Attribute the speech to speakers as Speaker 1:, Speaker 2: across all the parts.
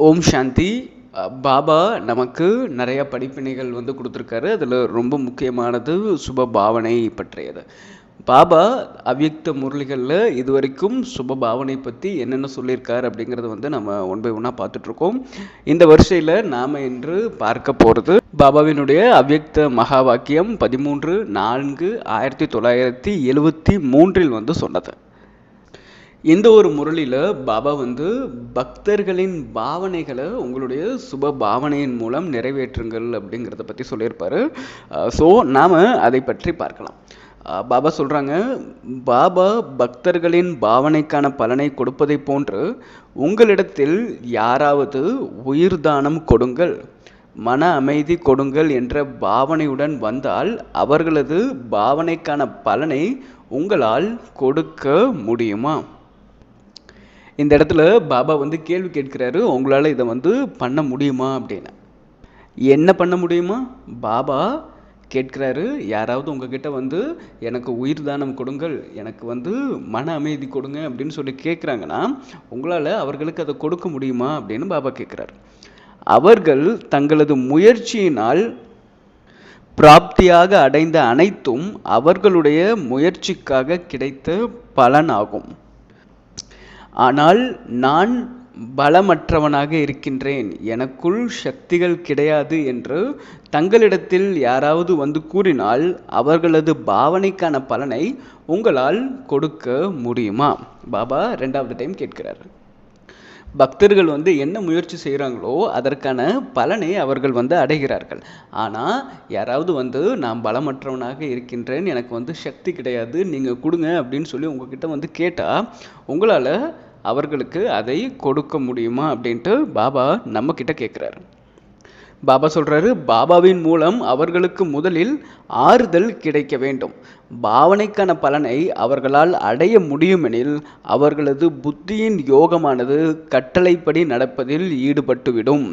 Speaker 1: ஓம் சாந்தி. பாபா நமக்கு நிறைய படிப்பினைகள் கொடுத்துருக்காரு. அதில் ரொம்ப முக்கியமானது சுப பாவனை பற்றியது. பாபா அவ்யக்த முரளிகளில் இதுவரைக்கும் சுப பாவனை பற்றி என்னென்ன சொல்லியிருக்காரு அப்படிங்கிறத நம்ம ஒன் பை ஒன்னாக பார்த்துட்ருக்கோம். இந்த வரிசையில் நாம் இன்று பார்க்க போகிறது பாபாவினுடைய அவ்யக்த மகா வாக்கியம் 13/4/1973 சொன்னது. இந்த ஒரு முரளியில் பாபா பக்தர்களின் பாவனைகளை உங்களுடைய சுப பாவனையின் மூலம் நிறைவேற்றுங்கள் அப்படிங்கிறத பற்றி சொல்லியிருப்பார். ஸோ நாம் அதை பற்றி பார்க்கலாம். பாபா சொல்கிறாங்க, பாபா பக்தர்களின் பாவனைக்கான பலனை கொடுப்பதை போன்று உங்களிடத்தில் யாராவது உயிர் தானம் கொடுங்கள், மன அமைதி கொடுங்கள் என்ற பாவனையுடன் வந்தால் அவர்களது பாவனைக்கான பலனை உங்களால் கொடுக்க முடியுமா? இந்த இடத்துல பாபா கேள்வி கேட்கிறாரு, உங்களால் இதை பண்ண முடியுமா அப்படின்னு. என்ன பண்ண முடியுமா? பாபா கேட்கிறாரு, யாராவது உங்ககிட்ட எனக்கு உயிர் தானம் கொடுங்கள், எனக்கு மன அமைதி கொடுங்க அப்படின்னு சொல்லி கேட்குறாங்கன்னா உங்களால் அவர்களுக்கு அதை கொடுக்க முடியுமா அப்படின்னு பாபா கேட்குறாரு. அவர்கள் தங்களது முயற்சியினால் பிராப்தியாக அடைந்த அனைத்தும் அவர்களுடைய முயற்சிக்காக கிடைத்த பலனாகும். ஆனால் நான் பலமற்றவனாக இருக்கின்றேன், எனக்குள் சக்திகள் கிடையாது என்று தங்களிடத்தில் யாராவது கூறினால் அவர்களது பாவனைக்கான பலனை உங்களால் கொடுக்க முடியுமா? பாபா 2வது டைம் கேட்கிறார். பக்தர்கள் என்ன முயற்சி செய்கிறாங்களோ அதற்கான பலனை அவர்கள் அடைகிறார்கள். ஆனால் யாராவது நான் பலமற்றவனாக இருக்கின்றேன், எனக்கு சக்தி கிடையாது, நீங்கள் கொடுங்க அப்படின்னு சொல்லி உங்ககிட்ட கேட்டால் உங்களால் அவர்களுக்கு அதை கொடுக்க முடியுமா அப்படின்ட்டு பாபா நம்ம கிட்ட கேட்குறாரு. பாபா சொல்கிறாரு, பாபாவின் மூலம் அவர்களுக்கு முதலில் ஆறுதல் கிடைக்க வேண்டும். பாவனைக்கான பலனை அவர்களால் அடைய முடியுமெனில் அவர்களது புத்தியின் யோகமானது கட்டளைப்படி நடப்பதில் ஈடுபட்டுவிடும்.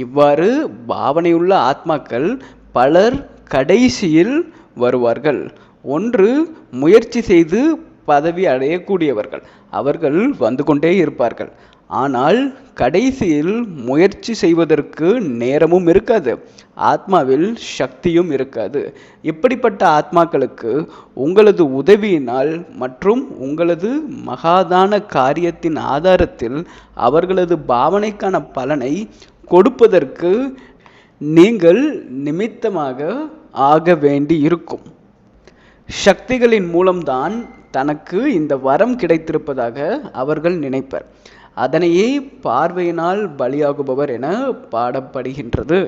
Speaker 1: இவ்வாறு பாவனையுள்ள ஆத்மாக்கள் பலர் கடைசியில் வருவார்கள். ஒன்று முயற்சி செய்து பதவி அடையக்கூடியவர்கள், அவர்கள் கொண்டே இருப்பார்கள். ஆனால் கடைசியில் முயற்சி செய்வதற்கு நேரமும் இருக்காது, ஆத்மாவில் சக்தியும் இருக்காது. இப்படிப்பட்ட ஆத்மாக்களுக்கு உங்களது உதவியினால் மற்றும் உங்களது மகாதான காரியத்தின் ஆதாரத்தில் அவர்களது பாவனைக்கான பலனை கொடுப்பதற்கு நீங்கள் நிமித்தமாக ஆக வேண்டி இருக்கும். சக்திகளின் மூலம்தான் தனக்கு இந்த வரம் கிடைத்திருப்பதாக அவர்கள் நினைப்பர். அதனையே பார்வையினால் பலியாகுபவர் என பாடப்படுகின்றது.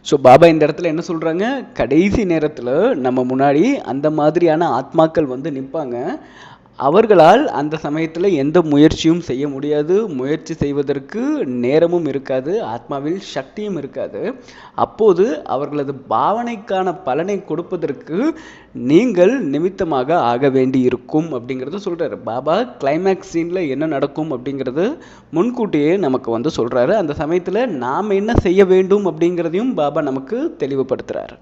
Speaker 1: ஸோ பாபா இந்த இடத்துல என்ன சொல்கிறாங்க, கடைசி நேரத்தில் நம்ம முன்னாடி அந்த மாதிரியான ஆத்மாக்கள் நிற்பாங்க. அவர்களால் அந்த சமயத்தில் எந்த முயற்சியும் செய்ய முடியாது, முயற்சி செய்வதற்கு நேரமும் இருக்காது, ஆத்மாவில் சக்தியும் இருக்காது. அப்போது அவர்களது பாவனைக்கான பலனை கொடுப்பதற்கு நீங்கள் நிமித்தமாக ஆக வேண்டி இருக்கும் அப்படிங்கிறத சொல்கிறாரு. பாபா கிளைமேக்ஸ் சீனில் என்ன நடக்கும் அப்படிங்கிறது முன்கூட்டியே நமக்கு சொல்கிறாரு. அந்த சமயத்தில் நாம் என்ன செய்ய வேண்டும் அப்படிங்கிறதையும் பாபா நமக்கு தெளிவுபடுத்துகிறார்.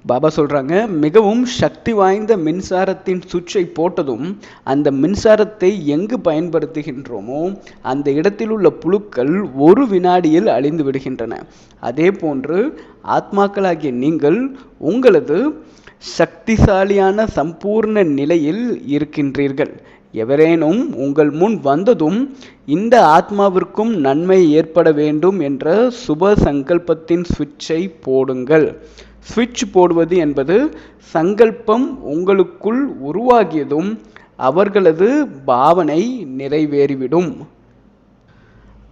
Speaker 1: பாபா சொல்கிறாங்க, மிகவும் சக்தி வாய்ந்த மின்சாரத்தின் சுவிட்சை போட்டதும் அந்த மின்சாரத்தை எங்கு பயன்படுத்துகின்றோமோ அந்த இடத்தில் உள்ள புழுக்கள் ஒரு வினாடியில் அழிந்து விடுகின்றன. அதே போன்று ஆத்மாக்களாகிய நீங்கள் உங்களது சக்திசாலியான சம்பூர்ண நிலையில் இருக்கின்றீர்கள். எவரேனும் உங்கள் முன் வந்ததும் இந்த ஆத்மாவிற்கும் நன்மை ஏற்பட வேண்டும் என்ற சுப சங்கல்பத்தின் சுவிட்சை போடுங்கள். சுவிட்ச் போடுவது என்பது சங்கல்பம் உங்களுக்குள் உருவாகியதும் அவர்களது பாவனை நிறைவேறிவிடும்.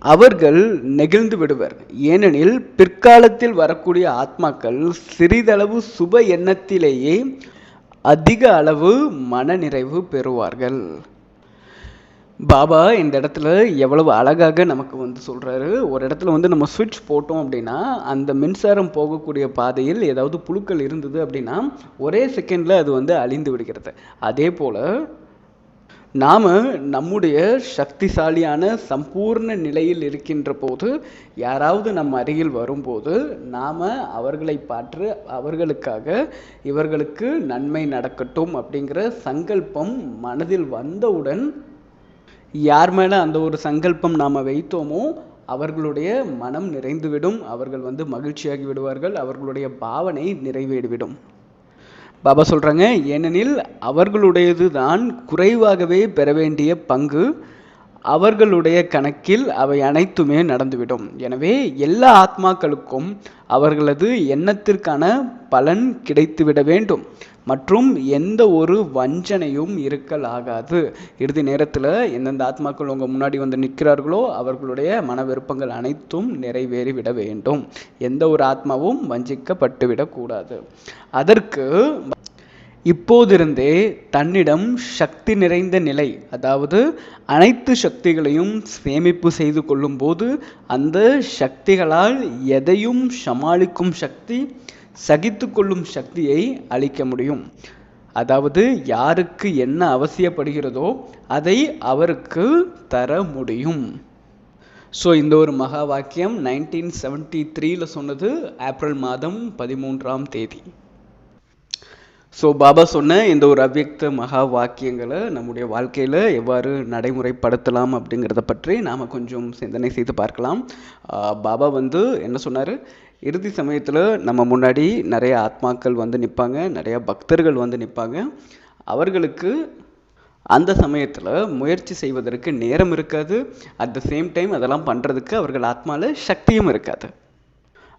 Speaker 1: அவர்கள் நெகிழ்ந்து விடுவர். ஏனெனில் பிற்காலத்தில் வரக்கூடிய ஆத்மாக்கள் சிறிதளவு சுப எண்ணத்திலேயே அதிக அளவு மனநிறைவு பெறுவார்கள். பாபா இந்த இடத்துல எவ்வளவு அழகாக நமக்கு சொல்கிறாரு. ஒரு இடத்துல நம்ம சுவிட்ச் போட்டோம் அப்படின்னா அந்த மின்சாரம் போகக்கூடிய பாதையில் ஏதாவது புழுக்கள் இருந்தது அப்படின்னா ஒரே செகண்டில் அது அழிந்து விடுகிறது. அதே போல் நாம் நம்முடைய சக்திசாலியான சம்பூர்ண நிலையில் இருக்கின்ற போது யாராவது நம்ம அருகில் வரும்போது நாம் அவர்களை பார்த்து அவர்களுக்காக இவர்களுக்கு நன்மை நடக்கட்டும் அப்படிங்கிற சங்கல்பம் மனதில் வந்தவுடன் யார் மேலே அந்த ஒரு சங்கல்பம் நாம் வைத்தோமோ அவர்களுடைய மனம் நிறைந்துவிடும், அவர்கள் வந்து மகிழ்ச்சியாகி விடுவார்கள், அவர்களுடைய பாவனை நிறைவேறிவிடும். பாபா சொல்கிறாங்க, ஏனெனில் அவர்களுடையது தான் குறைவாகவே பெற வேண்டிய பங்கு, அவர்களுடைய கணக்கில் அவை அனைத்துமே நடந்துவிடும். எனவே எல்லா ஆத்மாக்களுக்கும் அவர்களது எண்ணத்திற்கான பலன் கிடைத்துவிட வேண்டும் மற்றும் எந்த ஒரு வஞ்சனையும் இருக்கலாகாது. இறுதி நேரத்தில் எந்தெந்த ஆத்மாக்கள் உங்கள் முன்னாடி வந்து நிற்கிறார்களோ அவர்களுடைய மன விருப்பங்கள் அனைத்தும் நிறைவேறிவிட வேண்டும். எந்த ஒரு ஆத்மாவும் வஞ்சிக்கப்பட்டு விடக்கூடாது. அதற்கு இப்போதிருந்தே தன்னிடம் சக்தி நிறைந்த நிலை, அதாவது அனைத்து சக்திகளையும் சேமிப்பு செய்து கொள்ளும் போது அந்த சக்திகளால் எதையும் சமாளிக்கும் சக்தி, சகித்து கொள்ளும் சக்தியை அளிக்க முடியும். அதாவது யாருக்கு என்ன அவசியப்படுகிறதோ அதை அவருக்கு தர முடியும். ஸோ இந்த ஒரு மகா வாக்கியம் 1973 சொன்னது, ஏப்ரல் மாதம் 13ஆம் தேதி. ஸோ பாபா சொன்ன இந்த ஒரு அவ்யக்த மகா வாக்கியங்களை நம்முடைய வாழ்க்கையில் எவ்வாறு நடைமுறைப்படுத்தலாம் அப்படிங்கிறத பற்றி நாம் கொஞ்சம் சிந்தனை செய்து பார்க்கலாம். பாபா வந்து என்ன சொன்னார், இறுதி சமயத்தில் நம்ம முன்னாடி நிறைய ஆத்மாக்கள் வந்து நிற்பாங்க, நிறைய பக்தர்கள் வந்து நிற்பாங்க. அவர்களுக்கு அந்த சமயத்தில் முயற்சி செய்வதற்கு நேரம் இருக்காது. அட் த சேம் டைம் அதெல்லாம் பண்ணுறதுக்கு அவர்கள் ஆத்மாவில் சக்தியும் இருக்காது.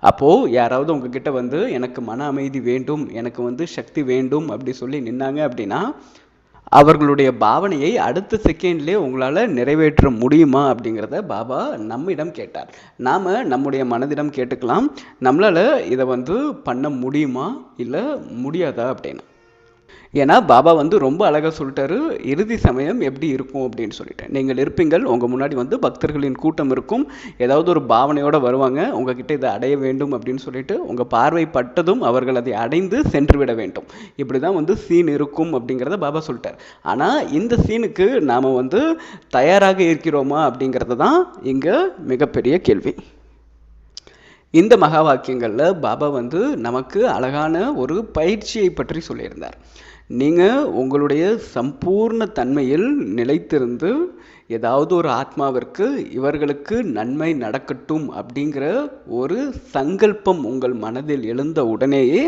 Speaker 1: அப்போது யாராவது உங்ககிட்ட வந்து எனக்கு மன அமைதி வேண்டும், எனக்கு வந்து சக்தி வேண்டும் அப்படி சொல்லி நின்னாங்க அப்படின்னா அவர்களுடைய பாவனையை அடுத்த செகண்ட்லேயே உங்களால் நிறைவேற்ற முடியுமா அப்படிங்கிறத பாபா நம்மிடம் கேட்டார். நாம் நம்முடைய மனதிடம் கேட்டுக்கலாம், நம்மளால் இதை வந்து பண்ண முடியுமா இல்லை முடியாதா அப்படின்னு. ஏன்னா பாபா வந்து ரொம்ப அழகாக சொல்லிட்டாரு, இறுதி சமயம் எப்படி இருக்கும் அப்படின்னு சொல்லிட்டு. நீங்கள் இருப்பீங்கள், உங்கள் முன்னாடி வந்து பக்தர்களின் கூட்டம் இருக்கும், ஏதாவது ஒரு பாவனையோடு வருவாங்க, உங்ககிட்ட இதை அடைய வேண்டும் அப்படின்னு சொல்லிட்டு உங்கள் பார்வை பட்டதும் அவர்கள் அதை அடைந்து சென்று விட வேண்டும். இப்படி தான் வந்து சீன் இருக்கும் அப்படிங்கிறத பாபா சொல்லிட்டார். ஆனால் இந்த சீனுக்கு நாம் வந்து தயாராக இருக்கிறோமா அப்படிங்கிறது தான் இங்கே மிகப்பெரிய கேள்வி. இந்த மகா வாக்கியங்களில் பாபா வந்து நமக்கு அழகான ஒரு பயிற்சியை பற்றி சொல்லியிருந்தார். நீங்கள் உங்களுடைய சம்பூர்ண தன்மையில் நிலைத்திருந்து ஏதாவது ஒரு ஆத்மாவிற்கு இவர்களுக்கு நன்மை நடக்கட்டும் அப்படிங்கிற ஒரு சங்கல்பம் உங்கள் மனதில் எழுந்த உடனேயே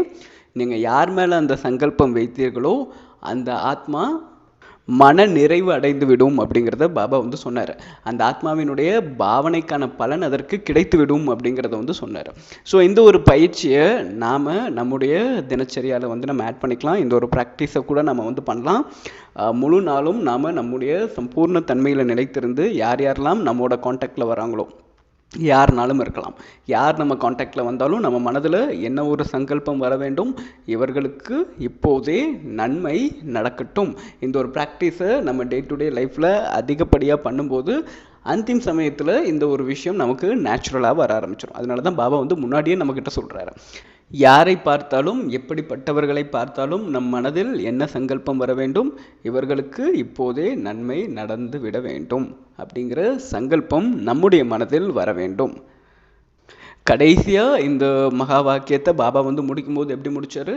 Speaker 1: நீங்கள் யார் மேலே அந்த சங்கல்பம் வைத்தீர்களோ அந்த ஆத்மா மன நிறைவு அடைந்து விடும் அப்படிங்கிறத பாபா வந்து சொன்னார். அந்த ஆத்மாவினுடைய பாவனைக்கான பலன் அதற்கு கிடைத்து விடும் அப்படிங்கிறத வந்து சொன்னார். ஸோ இந்த ஒரு பயிற்சியை நாம் நம்முடைய தினச்சரியால் வந்து நம்ம ஆட் பண்ணிக்கலாம். இந்த ஒரு ப்ராக்டிஸை கூட நம்ம வந்து பண்ணலாம். முழு நாளும் நாம் நம்முடைய சம்பூர்ண தன்மையில் நிலைத்திருந்து யார் யாரெல்லாம் நம்மளோட காண்டாக்டில் வராங்களோ, யாருனாலும் இருக்கலாம், யார் நம்ம காண்டாக்டில் வந்தாலும் நம்ம மனதில் என்ன ஒரு சங்கல்பம் வர வேண்டும், இவர்களுக்கு இப்போதே நன்மை நடக்கட்டும். இந்த ஒரு ப்ராக்டிஸை நம்ம டே டு டே லைஃப்பில் அதிகப்படியாக பண்ணும்போது அந்திம் சமயத்தில் இந்த ஒரு விஷயம் நமக்கு நேச்சுரலாக வர ஆரம்பிச்சிடும். அதனால தான் பாபா வந்து முன்னாடியே நம்மக்கிட்ட சொல்கிறாரு, யாரை பார்த்தாலும் எப்படிப்பட்டவர்களை பார்த்தாலும் நம் மனதில் என்ன சங்கல்பம் வர வேண்டும், இவர்களுக்கு இப்போதே நன்மை நடந்து விட வேண்டும் அப்படிங்கிற சங்கல்பம் நம்முடைய மனதில் வர வேண்டும். கடைசியாக இந்த மகா வாக்கியத்தை பாபா வந்து முடிக்கும்போது எப்படி முடிச்சாரு,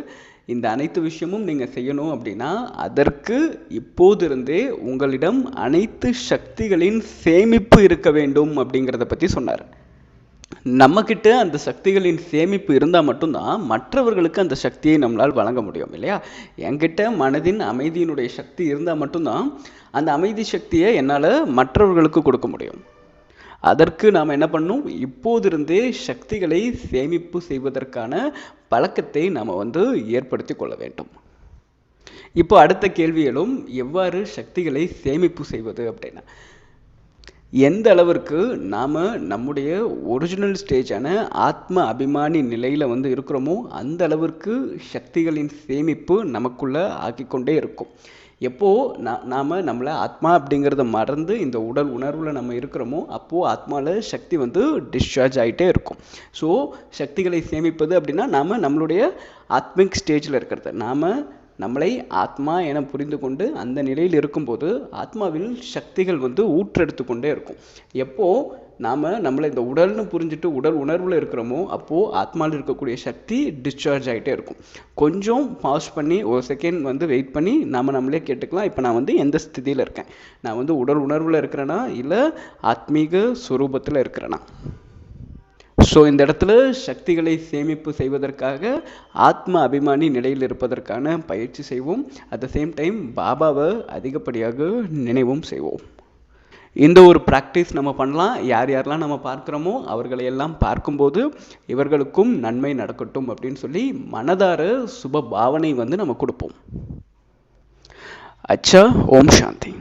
Speaker 1: இந்த அனைத்து விஷயமும் நீங்கள் செய்யணும் அப்படின்னா அதற்கு இப்போதிருந்தே உங்களிடம் அனைத்து சக்திகளின் சேமிப்பு இருக்க வேண்டும் அப்படிங்கிறத பற்றி சொன்னார். நம்மக்கிட்ட அந்த சக்திகளின் சேமிப்பு இருந்தால் மட்டும்தான் மற்றவர்களுக்கு அந்த சக்தியை நம்மளால் வழங்க முடியும் இல்லையா. என்கிட்ட மனதின் அமைதியினுடைய சக்தி இருந்தால் மட்டும்தான் அந்த அமைதி சக்தியை என்னால் மற்றவர்களுக்கு கொடுக்க முடியும். அதற்கு நாம் என்ன பண்ணணும், இப்போதிருந்தே சக்திகளை சேமிப்பு செய்வதற்கான பழக்கத்தை நாம் வந்து ஏற்படுத்தி கொள்ள வேண்டும். இப்போ அடுத்த கேள்விகளும் எவ்வாறு சக்திகளை சேமிப்பு செய்வது அப்படின்னா, எந்த அளவிற்கு நாம் நம்முடைய ஒரிஜினல் ஸ்டேஜான ஆத்ம அபிமானி நிலையில் வந்து இருக்கிறோமோ அந்த அளவிற்கு சக்திகளின் சேமிப்பு நமக்குள்ளே ஆக்கிக்கொண்டே இருக்கும். எப்போது நாம் நம்மளை ஆத்மா அப்படிங்கிறத மறந்து இந்த உடல் உணர்வில் நம்ம இருக்கிறோமோ அப்போது ஆத்மாவில் சக்தி வந்து டிஸ்சார்ஜ் ஆகிட்டே இருக்கும். ஸோ சக்திகளை சேமிப்பது அப்படின்னா நாம் நம்மளுடைய ஆத்மிக் ஸ்டேஜில் இருக்கிறது, நாம் நம்மளை ஆத்மா என புரிந்து கொண்டு அந்த நிலையில் இருக்கும்போது ஆத்மாவில் சக்திகள் வந்து ஊற்றெடுத்து கொண்டே இருக்கும். எப்போ நாம் நம்மளை இந்த உடல்னு புரிஞ்சுட்டு உடல் உணர்வில் இருக்கிறோமோ, அப்போது ஆத்மாவில் இருக்கக்கூடிய சக்தி டிஸ்சார்ஜ் ஆகிட்டே இருக்கும். கொஞ்சம் பாஸ் பண்ணி ஒரு செகண்ட் வந்து வெயிட் பண்ணி நம்மளே கேட்டுக்கலாம், இப்போ நான் வந்து எந்த ஸ்திதியில் இருக்கேன், நான் வந்து உடல் உணர்வில் இருக்கிறேனா இல்லை ஆத்மீக சுரூபத்தில் இருக்கிறேனா. ஸோ இந்த இடத்துல சக்திகளை சேமிப்பு செய்வதற்காக ஆத்ம அபிமானி நிலையில் இருப்பதற்கான பயிற்சி செய்வோம். அட் த சேம் டைம் பாபாவை அதிகப்படியாக நினைவும் செய்வோம். இந்த ஒரு ப்ராக்டிஸ் நம்ம பண்ணலாம். யார் யாரெல்லாம் நம்ம பார்க்குறோமோ அவர்களை எல்லாம் பார்க்கும்போது இவர்களுக்கும் நன்மை நடக்கட்டும் அப்படின்னு சொல்லி மனதார சுப பாவனை வந்து நம்ம கொடுப்போம். அச்சா, ஓம் சாந்தி.